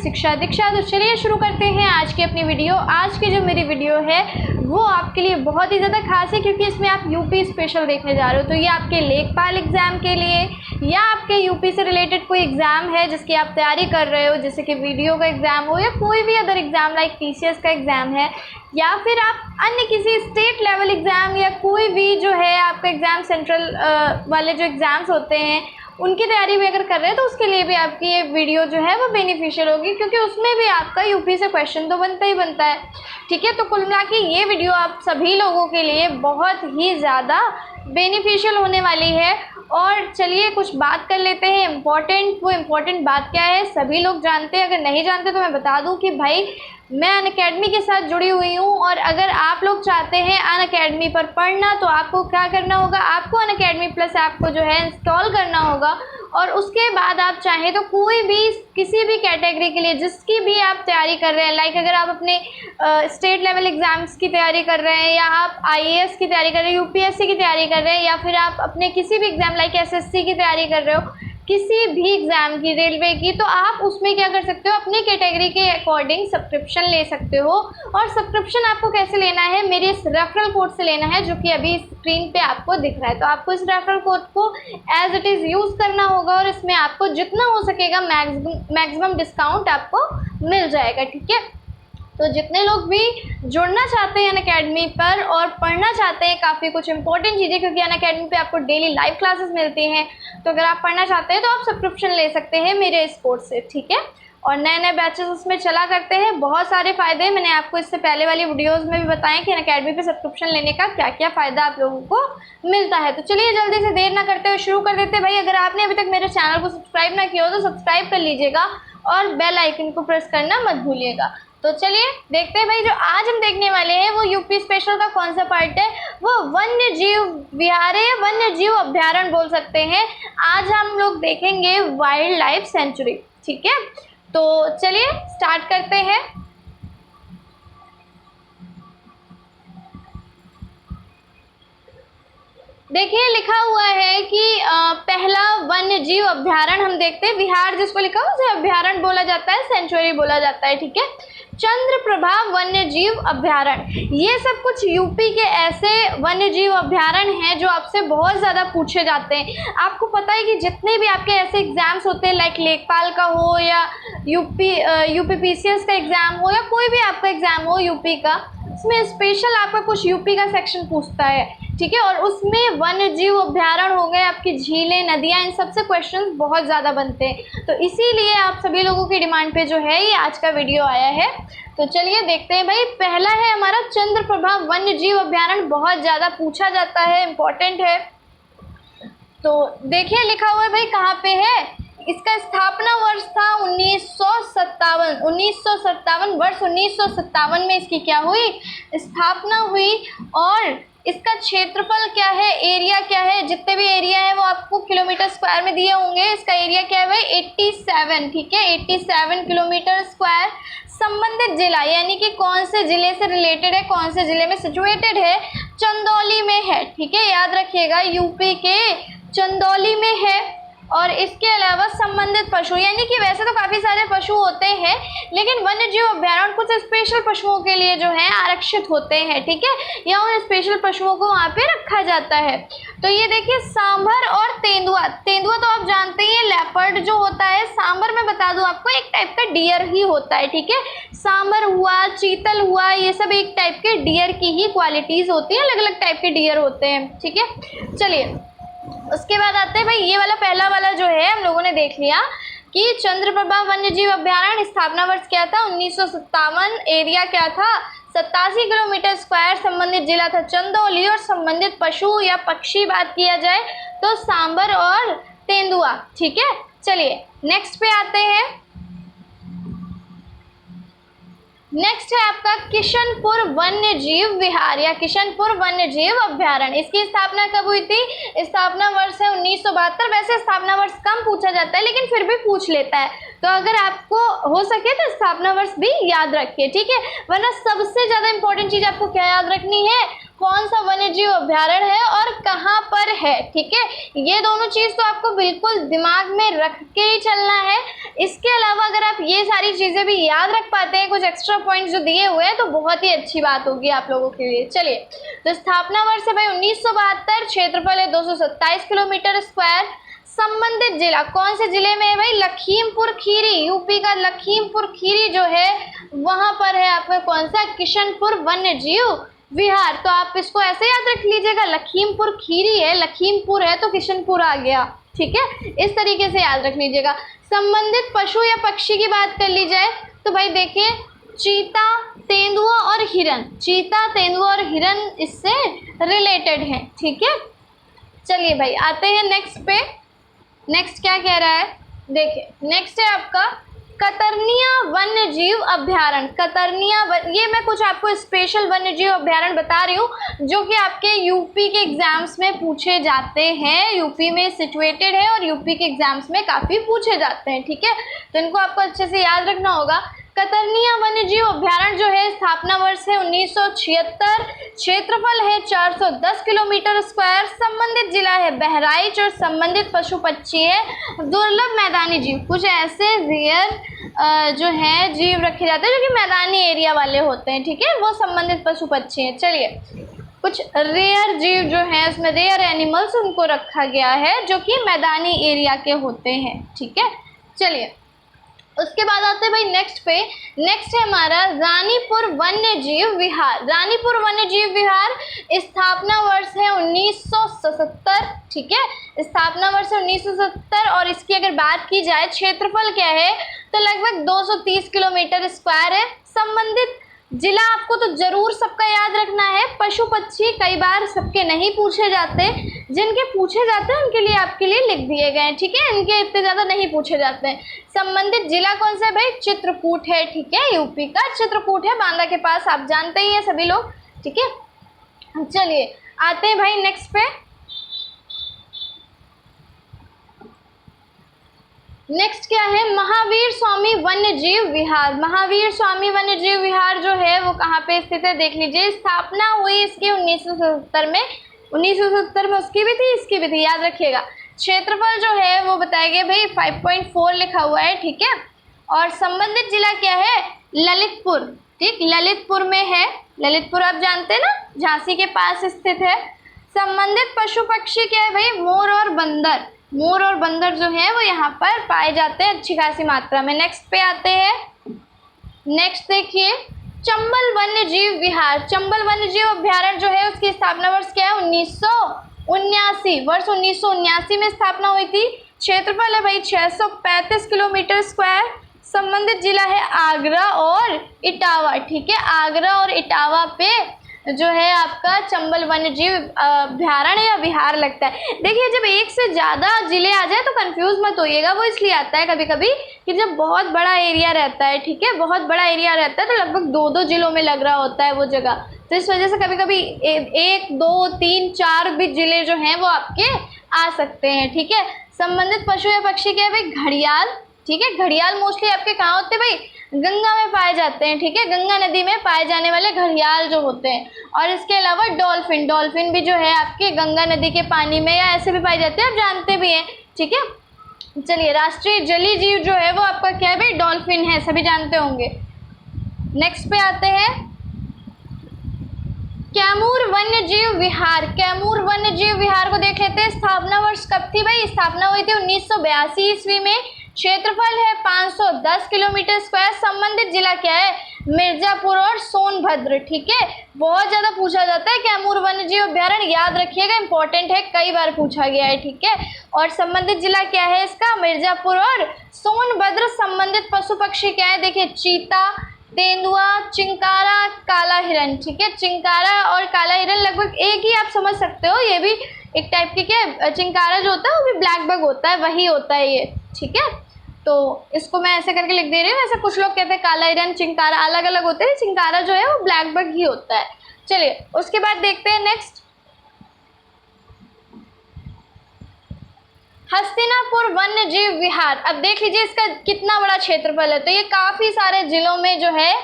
शिक्षा दीक्षा। तो चलिए शुरू करते हैं आज की अपनी वीडियो। आज की जो मेरी वीडियो है वो आपके लिए बहुत ही ज़्यादा खास है, क्योंकि इसमें आप यूपी स्पेशल देखने जा रहे हो। तो ये आपके लेखपाल एग्ज़ाम के लिए या आपके यूपी से रिलेटेड कोई एग्ज़ाम है जिसकी आप तैयारी कर रहे हो, जैसे कि वीडियो का एग्ज़ाम हो या कोई भी अदर एग्ज़ाम लाइक टीसीएस का एग्ज़ाम है, या फिर आप अन्य किसी स्टेट लेवल एग्ज़ाम या कोई भी जो है आपका एग्ज़ाम सेंट्रल वाले जो एग्ज़ाम्स होते हैं उनकी तैयारी भी अगर कर रहे हैं, तो उसके लिए भी आपकी ये वीडियो जो है वो बेनिफिशियल होगी, क्योंकि उसमें भी आपका यूपी से क्वेश्चन तो बनता ही बनता है। ठीक है, तो कुल मिला के ये वीडियो आप सभी लोगों के लिए बहुत ही ज़्यादा बेनिफिशियल होने वाली है। और चलिए कुछ बात कर लेते हैं वो इम्पोर्टेंट बात क्या है सभी लोग जानते हैं। अगर नहीं जानते तो मैं बता दूं कि भाई मैं अनअकैडमी के साथ जुड़ी हुई हूँ, और अगर आप लोग चाहते हैं अनअकैडमी पर पढ़ना तो आपको क्या करना होगा, आपको अनअकैडमी प्लस ऐप को जो है इंस्टॉल करना होगा। और उसके बाद आप चाहें तो कोई भी किसी भी कैटेगरी के लिए जिसकी भी आप तैयारी कर रहे हैं, लाइक अगर आप अपने स्टेट लेवल एग्ज़ाम्स की तैयारी कर रहे हैं, या आप आईएएस की तैयारी कर रहे हैं, यूपीएससी की तैयारी कर रहे हैं, या फिर आप अपने किसी भी एग्ज़ाम लाइक एसएससी की तैयारी कर रहे हो, किसी भी एग्ज़ाम की, रेलवे की, तो आप उसमें क्या कर सकते हो, अपनी कैटेगरी के अकॉर्डिंग सब्सक्रिप्शन ले सकते हो। और सब्सक्रिप्शन आपको कैसे लेना है, मेरे इस रेफरल कोड से लेना है जो कि अभी स्क्रीन पे आपको दिख रहा है। तो आपको इस रेफरल कोड को एज इट इज़ यूज़ करना होगा, और इसमें आपको जितना हो सकेगा मैक्सिमम डिस्काउंट आपको मिल जाएगा। ठीक है, तो जितने लोग भी जुड़ना चाहते हैं अनअकैडमी पर और पढ़ना चाहते हैं काफ़ी कुछ इंपॉर्टेंट चीज़ें, क्योंकि अनअकैडमी पे आपको डेली लाइव क्लासेस मिलती हैं, तो अगर आप पढ़ना चाहते हैं तो आप सब्सक्रिप्शन ले सकते हैं मेरे इस कोर्स से। ठीक है, और नए नए बैचेस उसमें चला करते हैं, बहुत सारे फ़ायदे मैंने आपको इससे पहले वाली वीडियोस में भी बताएं कि अनअकैडमी पे सब्सक्रिप्शन लेने का क्या क्या फ़ायदा आप लोगों को मिलता है। तो चलिए जल्दी से देर ना करते हुए शुरू कर देते हैं। भाई अगर आपने अभी तक मेरे चैनल को सब्सक्राइब ना किया हो तो सब्सक्राइब कर लीजिएगा और बेल आइकन को प्रेस करना मत भूलिएगा। तो चलिए देखते हैं भाई, जो आज हम देखने वाले हैं वो यूपी स्पेशल का कौन सा पार्ट है, वो वन्य जीव विहार है, वन्य जीव अभ्यारण्य बोल सकते हैं। आज हम लोग देखेंगे वाइल्ड लाइफ सेंचुरी। ठीक है, तो चलिए स्टार्ट करते हैं। देखिए लिखा हुआ है कि पहला वन्य जीव अभ्यारण्य हम देखते हैं। विहार जिसको लिखा हुआ उसे अभ्यारण्य बोला जाता है, सेंचुरी बोला जाता है। ठीक है, चंद्रप्रभा वन्य जीव अभ्यारण्य, ये सब कुछ यूपी के ऐसे वन्य जीव अभ्यारण्य हैं जो आपसे बहुत ज़्यादा पूछे जाते हैं। आपको पता है कि जितने भी आपके ऐसे एग्जाम्स होते हैं लाइक लेखपाल का हो या यूपी पीसीएस का एग्ज़ाम हो या कोई भी आपका एग्ज़ाम हो यूपी का, उसमें स्पेशल आपका कुछ यूपी का सेक्शन पूछता है। ठीक है, और उसमें वन्य जीव अभ्यारण्य हो गए, आपकी झीलें, नदियाँ, इन सबसे क्वेश्चंस बहुत ज़्यादा बनते हैं। तो इसीलिए आप सभी लोगों की डिमांड पे जो है ये आज का वीडियो आया है। तो चलिए देखते हैं भाई। पहला है हमारा चंद्रप्रभा वन्य जीव अभ्यारण्य, बहुत ज़्यादा पूछा जाता है, इम्पोर्टेंट है। तो देखिए लिखा हुआ है भाई कहाँ पे है, इसका स्थापना वर्ष था 1957। 1957 वर्ष 1957 में इसकी क्या हुई, स्थापना हुई। और इसका क्षेत्रफल क्या है, एरिया क्या है, जितने भी एरिया है वो आपको किलोमीटर स्क्वायर में दिए होंगे। इसका एरिया क्या है भाई 87। ठीक है, 87 किलोमीटर स्क्वायर। संबंधित जिला यानी कि कौन से जिले से रिलेटेड है, कौन से जिले में सिचुएटेड है, चंदौली में है। ठीक है, याद रखिएगा यूपी के चंदौली में है। और इसके अलावा संबंधित पशु, यानी कि वैसे तो काफ़ी सारे पशु होते हैं, लेकिन वन्य जीव अभ्यारण्य कुछ स्पेशल पशुओं के लिए जो है आरक्षित होते हैं। ठीक है, या उन स्पेशल पशुओं को वहाँ पे रखा जाता है। तो ये देखिए सांभर और तेंदुआ। तेंदुआ तो आप जानते ही हैं लेपर्ड जो होता है। सांभर मैं बता दूं आपको एक टाइप का डियर ही होता है। ठीक है, सांभर हुआ, चीतल हुआ, ये सब एक टाइप के डियर की ही क्वालिटीज़ होती है, अलग अलग टाइप के डियर होते हैं। ठीक है, चलिए उसके बाद आते हैं भाई, ये वाला पहला वाला जो है हम लोगों ने देख लिया कि चंद्रप्रभा वन्य जीव अभ्यारण्य, स्थापना वर्ष क्या था 1957, एरिया क्या था 87 किलोमीटर स्क्वायर, संबंधित जिला था चंदौली, और संबंधित पशु या पक्षी बात किया जाए तो सांभर और तेंदुआ। ठीक है, चलिए नेक्स्ट पे आते हैं। नेक्स्ट है आपका किशनपुर वन्य जीव विहार या किशनपुर वन्य जीव अभ्यारण्य। इसकी स्थापना कब हुई थी, स्थापना वर्ष है 1972। वैसे स्थापना वर्ष कम पूछा जाता है लेकिन फिर भी पूछ लेता है। तो अगर आपको हो सके तो स्थापना वर्ष भी याद रखिए, ठीक है। वरना सबसे ज़्यादा इंपॉर्टेंट चीज़ आपको क्या याद रखनी है, कौन सा वन्य जीव अभ्यारण्य है और कहाँ पर है, ठीक है। ये दोनों चीज़ तो आपको बिल्कुल दिमाग में रख के ही चलना है। इसके अलावा अगर आप ये सारी चीज़ें भी याद रख पाते हैं, कुछ एक्स्ट्रा पॉइंट्स जो दिए हुए हैं, तो बहुत ही अच्छी बात होगी आप लोगों के लिए। चलिए, तो स्थापना वर्ष है भाई 1972, क्षेत्रफल है 227 किलोमीटर स्क्वायर। संबंधित जिला कौन से जिले में है भाई, लखीमपुर खीरी, यूपी का लखीमपुर खीरी जो है वहाँ पर है आपका कौन सा, किशनपुर वन्य जीव विहार। तो आप इसको ऐसे याद रख लीजिएगा, लखीमपुर खीरी है, लखीमपुर है तो किशनपुर आ गया, ठीक है। इस तरीके से याद रख लीजिएगा। संबंधित पशु या पक्षी की बात कर ली जाए तो भाई देखिए, चीता, तेंदुआ और हिरन, चीता, तेंदुआ और हिरन इससे रिलेटेड है, ठीक है। चलिए भाई आते हैं नेक्स्ट पे। नेक्स्ट क्या कह रहा है, देखिए नेक्स्ट है आपका कतरनिया वन्य जीव अभ्यारण्य। कतरनिया ये मैं कुछ आपको स्पेशल वन्य जीव अभ्यारण्य बता रही हूँ जो कि आपके यूपी के एग्जाम्स में पूछे जाते हैं, यूपी में सिचुएटेड है और यूपी के एग्जाम्स में काफ़ी पूछे जाते हैं, ठीक है। तो इनको आपको अच्छे से याद रखना होगा। कतरनिया वन्य जीव अभ्यारण्य जो है स्थापना वर्ष है 1976, क्षेत्रफल है 410 किलोमीटर स्क्वायर। संबंधित जिला है बहराइच और संबंधित पशु पक्षी है दुर्लभ मैदानी जीव। कुछ ऐसे रेयर जो है जीव रखे जाते हैं जो कि मैदानी एरिया वाले होते हैं, ठीक है, वो संबंधित पशु पक्षी हैं। चलिए, कुछ रेयर जीव जो हैं उसमें रेयर एनिमल्स उनको रखा गया है जो कि मैदानी एरिया के होते हैं, ठीक है। चलिए, उसके बाद आते हैं भाई नेक्स्ट पे। नेक्स्ट है हमारा रानीपुर वन्य जीव विहार। रानीपुर वन्य जीव विहार स्थापना वर्ष है 1977, ठीक है। स्थापना वर्ष है 1977 और इसकी अगर बात की जाए क्षेत्रफल क्या है तो लगभग 230 किलोमीटर स्क्वायर है। संबंधित जिला आपको तो जरूर सबका याद रखना है। पशु पक्षी कई बार सबके नहीं पूछे जाते, जिनके पूछे जाते हैं उनके लिए आपके लिए लिख दिए गए हैं, ठीक है। इनके इतने ज़्यादा नहीं पूछे जाते हैं। संबंधित जिला कौन सा है भाई, चित्रकूट है, ठीक है, यूपी का चित्रकूट है, बांदा के पास, आप जानते ही हैं सभी लोग, ठीक है। चलिए आते हैं भाई नेक्स्ट पे। नेक्स्ट क्या है, महावीर स्वामी वन्य जीव विहार। महावीर स्वामी वन्य जीव विहार जो है वो कहाँ पे स्थित है देख लीजिए। स्थापना हुई इसकी 1970 में। 1970 में उसकी भी थी, इसकी भी थी, याद रखिएगा। क्षेत्रफल जो है वो बताया गया भाई 5.4 लिखा हुआ है, ठीक है। और संबंधित जिला क्या है, ललितपुर, ठीक, ललितपुर में है। ललितपुर आप जानते हैं ना, झांसी के पास स्थित है। संबंधित पशु पक्षी क्या है भाई, मोर और बंदर। मोर और बंदर जो है वो यहाँ पर पाए जाते हैं अच्छी खासी मात्रा में। नेक्स्ट पे आते हैं। नेक्स्ट देखिए, चंबल वन्य जीव विहार। चंबल वन्य जीव अभ्यारण्य जो है उसकी स्थापना वर्ष क्या है, 1979, वर्ष 1979 में स्थापना हुई थी। क्षेत्रफल है भाई 635 किलोमीटर स्क्वायर। संबंधित जिला है आगरा और इटावा, ठीक है। आगरा और इटावा पे जो है आपका चंबल वन्य जीव अभ्यारण्य या विहार लगता है। देखिए, जब एक से ज़्यादा जिले आ जाए तो कंफ्यूज मत होइएगा, वो इसलिए आता है कभी कभी कि जब बहुत बड़ा एरिया रहता है, ठीक है, बहुत बड़ा एरिया रहता है तो लगभग 2-2 जिलों में लग रहा होता है वो जगह, तो इस वजह से कभी कभी 1, 2, 3, 4 भी जिले जो हैं वो आपके आ सकते हैं, ठीक है। संबंधित पशु या पक्षी क्या है भाई, घड़ियाल, ठीक है। घड़ियाल मोस्टली आपके कहाँ होते हैं भाई, गंगा में पाए जाते हैं, ठीक है। गंगा नदी में पाए जाने वाले घड़ियाल जो होते हैं। और इसके अलावा डॉल्फिन, डॉल्फिन भी जो है आपके गंगा नदी के पानी में या ऐसे भी पाए जाते हैं, आप जानते भी हैं, ठीक है। चलिए, राष्ट्रीय जलीय जीव जो है वो आपका क्या है भाई, डॉल्फिन है, सभी जानते होंगे। नेक्स्ट पे आते हैं, कैमूर वन्य जीव विहार। कैमूर वन्य जीव विहार को देख लेते हैं। स्थापना वर्ष कब थी भाई, स्थापना हुई थी 1982 ईस्वी में। क्षेत्रफल है 510 किलोमीटर स्क्वायर। संबंधित जिला क्या है, मिर्जापुर और सोनभद्र, ठीक है। बहुत ज़्यादा पूछा जाता है कैमूर वन्य जीव अभ्यारण्य, याद रखिएगा, इंपॉर्टेंट है, कई बार पूछा गया है, ठीक है। और संबंधित जिला क्या है इसका, मिर्जापुर और सोनभद्र। संबंधित पशु पक्षी क्या है, देखिए, चीता, तेंदुआ, चिंकारा, काला हिरन, ठीक है। चिंकारा और काला हिरन लगभग एक ही आप समझ सकते हो, ये भी एक टाइप की क्या, चिंकारा जो होता है वो भी ब्लैक बग होता है, वही होता है ये, ठीक है। तो इसको मैं ऐसे करके लिख दे रही हूँ। ऐसे कुछ लोग कहते हैं काला हिरन, चिंकारा अलग अलग होते हैं, चिंकारा जो है वो ब्लैक बग ही होता है। चलिए, उसके बाद देखते हैं नेक्स्ट। हस्तिनापुर वन्य जीव विहार। अब देख लीजिए इसका कितना बड़ा क्षेत्रफल है, तो ये काफी सारे जिलों में जो है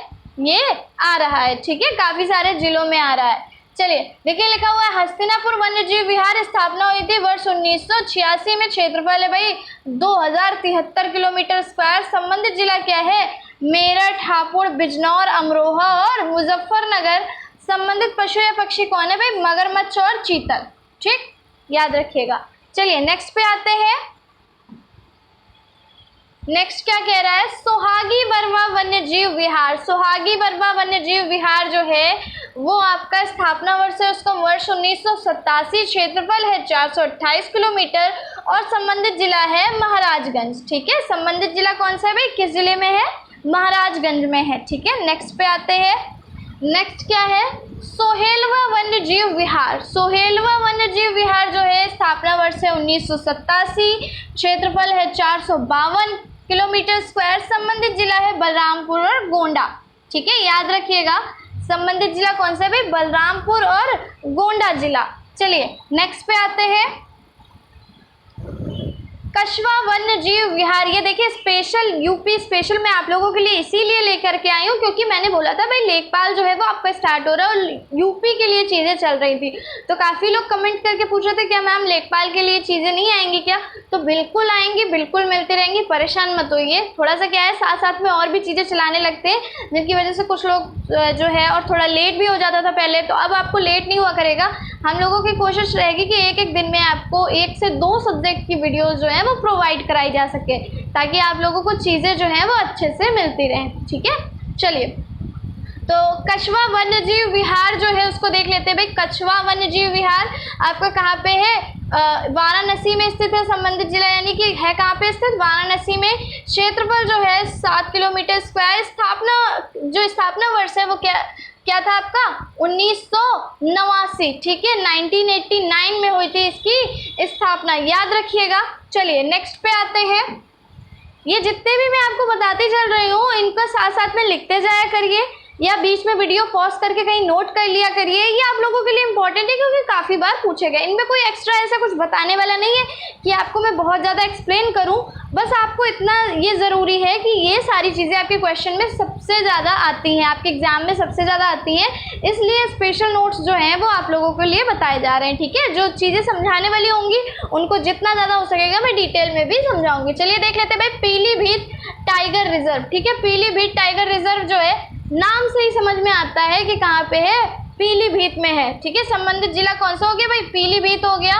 ये आ रहा है, ठीक है, काफी सारे जिलों में आ रहा है। चलिए देखिए लिखा हुआ है हस्तिनापुर वन्य जीव विहार स्थापना हुई थी वर्ष 1986 में। क्षेत्रफल है भाई 2073 किलोमीटर स्क्वायर। संबंधित जिला क्या है? मेरठ, हापुड़, बिजनौर, अमरोहा और मुजफ्फरनगर। संबंधित पशु या पक्षी कौन है भाई? मगरमच्छ और चीतल, ठीक, याद रखिएगा। चलिए नेक्स्ट पे आते हैं। नेक्स्ट क्या कह रहा है? सोहागी बरवा वन्य जीव विहार। सोहागी बरवा वन्य जीव विहार जो है वो आपका स्थापना वर्ष है उसका वर्ष 1987। क्षेत्रफल है 428 किलोमीटर और संबंधित जिला है महाराजगंज, ठीक है। संबंधित जिला कौन सा है भाई? किस जिले में है? महाराजगंज में है, ठीक है। नेक्स्ट पे आते हैं। नेक्स्ट क्या है? सोहेलवा वन्य जीव विहार। सोहेलवा वन्य जीव विहार जो है स्थापना वर्ष है 1987। क्षेत्रफल है 452 किलोमीटर स्क्वायर। संबंधित जिला है बलरामपुर और गोंडा, ठीक है, याद रखिएगा। संबंधित जिला कौन सा है भाई? बलरामपुर और गोंडा जिला। चलिए नेक्स्ट पे आते हैं। कछवा वन्य जीव विहार। ये देखिए स्पेशल यूपी स्पेशल मैं आप लोगों के लिए इसीलिए लेकर के आई हूँ क्योंकि मैंने बोला था भाई लेखपाल जो है वो आपका स्टार्ट हो रहा है और यूपी के लिए चीज़ें चल रही थी। तो काफ़ी लोग कमेंट करके पूछ रहे थे क्या मैम लेखपाल के लिए चीज़ें नहीं आएंगी क्या? तो बिल्कुल आएंगी, बिल्कुल मिलती रहेंगी, परेशान मत होइए। थोड़ा सा क्या है साथ साथ में और भी चीज़ें चलाने लगते हैं जिनकी वजह से कुछ लोग जो है और थोड़ा लेट भी हो जाता था पहले, तो अब आपको लेट नहीं हुआ करेगा। हम लोगों की कोशिश रहेगी कि एक एक दिन में आपको 1 से 2 सब्जेक्ट की वीडियोस जो है वो प्रोवाइड कराई जा सके ताकि आप लोगों को चीज़ें जो हैं वो अच्छे से मिलती रहें, ठीक है। चलिए तो कछवा वन्य जीव विहार जो है उसको देख लेते हैं भाई। कछवा वन्य जीव विहार आपका कहाँ पे है? वाराणसी में स्थित है। संबंधित जिला यानी कि है कहाँ पे स्थित? वाराणसी में। क्षेत्रफल जो है 7 किलोमीटर स्क्वायर। स्थापना वर्ष है वो क्या था आपका? 1989, ठीक है, 1989 में हुई थी इसकी स्थापना, याद रखिएगा। चलिए नेक्स्ट पे आते हैं। ये जितने भी मैं आपको बताती चल रही हूँ इनका साथ साथ में लिखते जाया करिए या बीच में वीडियो पॉज करके कहीं नोट कर लिया करिए। ये आप लोगों के लिए इंपॉर्टेंट है क्योंकि काफ़ी बार पूछे गए। इनमें कोई एक्स्ट्रा ऐसा कुछ बताने वाला नहीं है कि आपको मैं बहुत ज़्यादा एक्सप्लेन करूं। बस आपको इतना ये ज़रूरी है कि ये सारी चीज़ें आपके क्वेश्चन में सबसे ज़्यादा आती हैं, आपके एग्जाम में सबसे ज़्यादा आती हैं, इसलिए स्पेशल नोट्स जो हैं वो आप लोगों के लिए बताए जा रहे हैं, ठीक है। जो चीज़ें समझाने वाली होंगी उनको जितना ज़्यादा हो सकेगा मैं डिटेल में भी समझाऊंगी। चलिए देख लेते हैं भाई पीलीभीत टाइगर रिजर्व, ठीक है। पीलीभीत टाइगर रिजर्व जो है नाम से ही समझ में आता है कि कहाँ पे है? पीलीभीत में है, ठीक है। संबंधित जिला कौन सा हो गया भाई? पीलीभीत हो गया।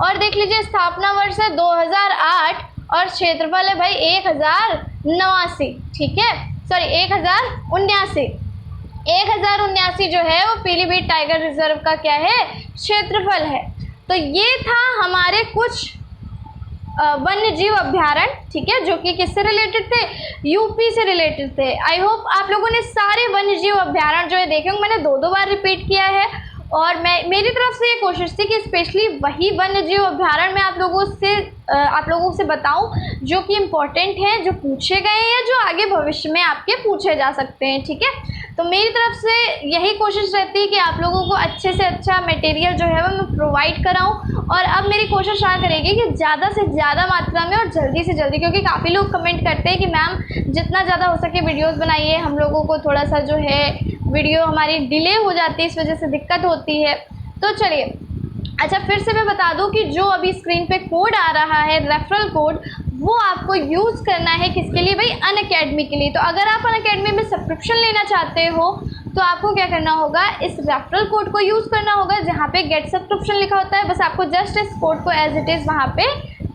और देख लीजिए स्थापना वर्ष है 2008 और क्षेत्रफल है भाई 1089, ठीक है, सॉरी 1079 जो है वो पीलीभीत टाइगर रिजर्व का क्या है? क्षेत्रफल है। तो ये था हमारे कुछ वन्य जीव अभ्यारण्य, ठीक है, जो कि किससे रिलेटेड थे? यूपी से रिलेटेड थे। आई होप आप लोगों ने सारे वन्य जीव अभ्यारण्य जो है देखे होंगे। मैंने 2 बार रिपीट किया है और मेरी तरफ से ये कोशिश थी कि स्पेशली वही वन्य जीव अभ्यारण्य मैं आप लोगों से बताऊं जो कि इम्पोर्टेंट हैं, जो पूछे गए हैं, जो आगे भविष्य में आपके पूछे जा सकते हैं, ठीक है। तो मेरी तरफ से यही कोशिश रहती है कि आप लोगों को अच्छे से अच्छा मटेरियल जो है वो मैं प्रोवाइड कराऊं। और अब मेरी कोशिश आ करेगी कि ज़्यादा से ज़्यादा मात्रा में और जल्दी से जल्दी, क्योंकि काफ़ी लोग कमेंट करते हैं कि मैम जितना ज़्यादा हो सके वीडियोस बनाइए, हम लोगों को थोड़ा सा जो है वीडियो हमारी डिले हो जाती है, इस वजह से दिक्कत होती है। तो चलिए अच्छा फिर से मैं बता दूं कि जो अभी स्क्रीन पे कोड आ रहा है रेफरल कोड, वो आपको यूज़ करना है किसके लिए भाई? अनअकैडमी के लिए। तो अगर आप अनअकैडमी में सब्सक्रिप्शन लेना चाहते हो तो आपको क्या करना होगा? इस रेफरल कोड को यूज़ करना होगा जहाँ पे गेट सब्सक्रिप्शन लिखा होता है। बस आपको जस्ट इस कोड को एज इट इज़ वहाँ पे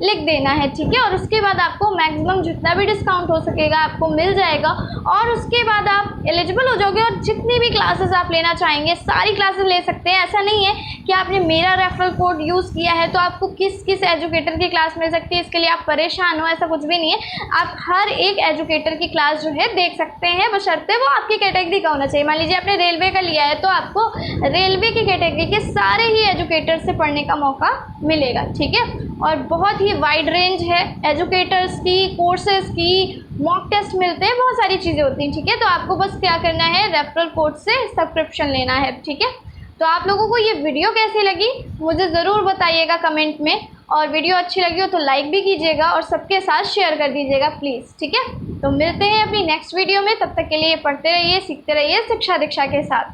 लिख देना है, ठीक है। और उसके बाद आपको मैक्सिमम जितना भी डिस्काउंट हो सकेगा आपको मिल जाएगा और उसके बाद आप एलिजिबल हो जाओगे और जितनी भी क्लासेस आप लेना चाहेंगे सारी क्लासेस ले सकते हैं। ऐसा नहीं है कि आपने मेरा रेफरल कोड यूज़ किया है तो आपको किस एजुकेटर की क्लास मिल सकती है, इसके लिए आप परेशान हो, ऐसा कुछ भी नहीं है। आप हर एक एजुकेटर की क्लास जो है देख सकते हैं, बशर्ते वो आपकी कैटेगरी का होना चाहिए। मान लीजिए आपने रेलवे का लिया है तो आपको रेलवे की कैटेगरी के सारे ही एजुकेटर से पढ़ने का मौका मिलेगा, ठीक है। और बहुत ही वाइड रेंज है एजुकेटर्स की, कोर्सेज की, मॉक टेस्ट मिलते हैं, बहुत सारी चीज़ें होती हैं, ठीक है। तो आपको बस क्या करना है? रेफरल कोड से सब्सक्रिप्शन लेना है, ठीक है। तो आप लोगों को ये वीडियो कैसी लगी मुझे ज़रूर बताइएगा कमेंट में। और वीडियो अच्छी लगी हो तो लाइक भी कीजिएगा और सबके साथ शेयर कर दीजिएगा प्लीज़, ठीक है। तो मिलते हैं अपनी नेक्स्ट वीडियो में, तब तक के लिए पढ़ते रहिए, सीखते रहिए शिक्षा दीक्षा के साथ।